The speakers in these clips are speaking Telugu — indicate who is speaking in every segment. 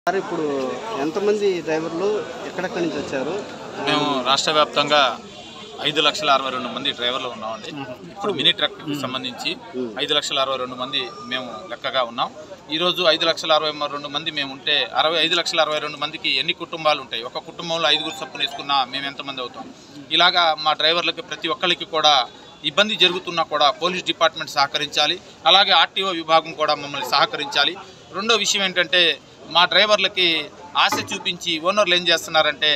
Speaker 1: సార్ ఇప్పుడు ఎంతమంది డ్రైవర్లు ఎక్కడెక్కడి నుంచి వచ్చారు?
Speaker 2: మేము రాష్ట్ర వ్యాప్తంగా 5,62,000 మంది డ్రైవర్లు ఉన్నామండి. ఇప్పుడు మినీ ట్రక్కి సంబంధించి 5,62,000 మంది మేము లెక్కగా ఉన్నాం. ఈరోజు 5,62,000 మంది మేము ఉంటే 5,62,000 మందికి ఎన్ని కుటుంబాలు ఉంటాయి? ఒక కుటుంబంలో 5గురు చొప్పున వేసుకున్నా మేము ఎంతమంది అవుతాం? ఇలాగా మా డ్రైవర్లకి ప్రతి ఒక్కరికి కూడా ఇబ్బంది జరుగుతున్నా కూడా పోలీస్ డిపార్ట్మెంట్ సహకరించాలి, అలాగే ఆర్టీఓ విభాగం కూడా మమ్మల్ని సహకరించాలి. రెండో విషయం ఏంటంటే మా డ్రైవర్లకి ఆశ చూపించి ఓనర్లు ఏం చేస్తున్నారంటే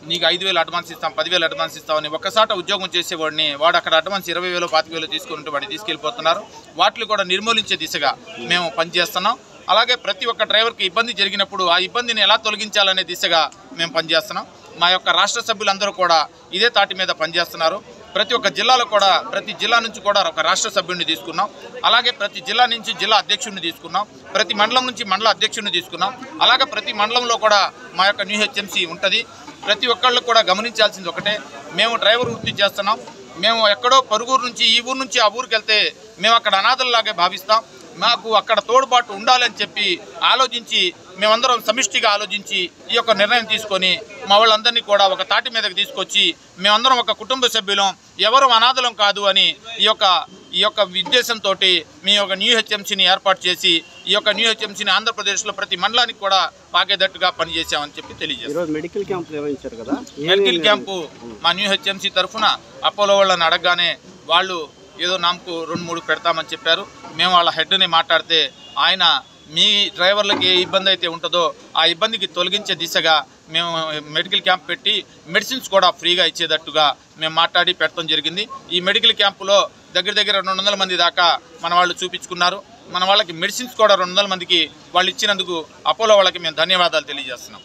Speaker 2: నీకు 5,000 అడ్వాన్స్ ఇస్తాం, 10,000 అడ్వాన్స్ ఇస్తామని ఒక్కసాట ఉద్యోగం చేసేవాడిని వాడు అక్కడ అడ్వాన్స్ 20,000 25,000 తీసుకుంటే వాడిని తీసుకెళ్ళిపోతున్నారు. వాటిని కూడా నిర్మూలించే దిశగా మేము పనిచేస్తున్నాం. అలాగే ప్రతి ఒక్క డ్రైవర్కి ఇబ్బంది జరిగినప్పుడు ఆ ఇబ్బందిని ఎలా తొలగించాలనే దిశగా మేము పనిచేస్తున్నాం. మా యొక్క రాష్ట్ర సభ్యులందరూ కూడా ఇదే తాటి మీద పనిచేస్తున్నారు. ప్రతి ఒక్క జిల్లాలో కూడా ప్రతి జిల్లా నుంచి కూడా ఒక రాష్ట్ర సభ్యుడిని తీసుకున్నాం. అలాగే ప్రతి జిల్లా నుంచి జిల్లా అధ్యక్షుడిని తీసుకున్నాం. ప్రతి మండలం నుంచి మండల అధ్యక్షుడిని తీసుకున్నాం. అలాగే ప్రతి మండలంలో కూడా మా యొక్క న్యూ హెచ్ఎంసీ ఉంటుంది. ప్రతి ఒక్కళ్ళు కూడా గమనించాల్సింది ఒకటే, మేము డ్రైవర్ వృత్తి చేస్తున్నాం. మేము ఎక్కడో పరుగురు నుంచి ఈ ఊరు నుంచి ఆ ఊరికి వెళ్తే మేము అక్కడ అనాథల్లాగే భావిస్తాం. మాకు అక్కడ తోడ్పాటు ఉండాలని చెప్పి ఆలోచించి మేమందరం సమిష్టిగా ఆలోచించి ఈ యొక్క నిర్ణయం తీసుకొని మా వాళ్ళందరినీ కూడా ఒక తాటి మీదకి తీసుకొచ్చి మేమందరం ఒక కుటుంబ సభ్యులం, ఎవరు అనాథలం కాదు అని ఈ యొక్క ఉద్దేశంతో మీ యొక్క న్యూ హెచ్ఎంసీని ఏర్పాటు చేసి ఈ యొక్క న్యూ హెచ్ఎంసీని ఆంధ్రప్రదేశ్లో ప్రతి మండలానికి కూడా పాకేటట్టుగా పనిచేసామని చెప్పి తెలియజేస్తాం.
Speaker 1: మెడికల్ క్యాంప్ నిర్వహించారు కదా?
Speaker 2: మెడికల్ క్యాంపు మా న్యూ హెచ్ఎంసీ తరఫున అపోలో వాళ్ళని అడగగానే వాళ్ళు ఏదో నాకు 2-3 పెడతామని చెప్పారు. మేము వాళ్ళ హెడ్ని మాట్లాడితే ఆయన మీ డ్రైవర్లకి ఏ ఇబ్బంది అయితే ఉంటుందో ఆ ఇబ్బందికి తొలగించే దిశగా మేము మెడికల్ క్యాంప్ పెట్టి మెడిసిన్స్ కూడా ఫ్రీగా ఇచ్చేటట్టుగా మేము మాట్లాడి పెట్టడం జరిగింది. ఈ మెడికల్ క్యాంపులో దగ్గర 200 మంది దాకా మన వాళ్ళు చూపించుకున్నారు. మన వాళ్ళకి మెడిసిన్స్ కూడా 200 మందికి వాళ్ళు ఇచ్చినందుకు అపోలో వాళ్ళకి మేము ధన్యవాదాలు తెలియజేస్తున్నాం.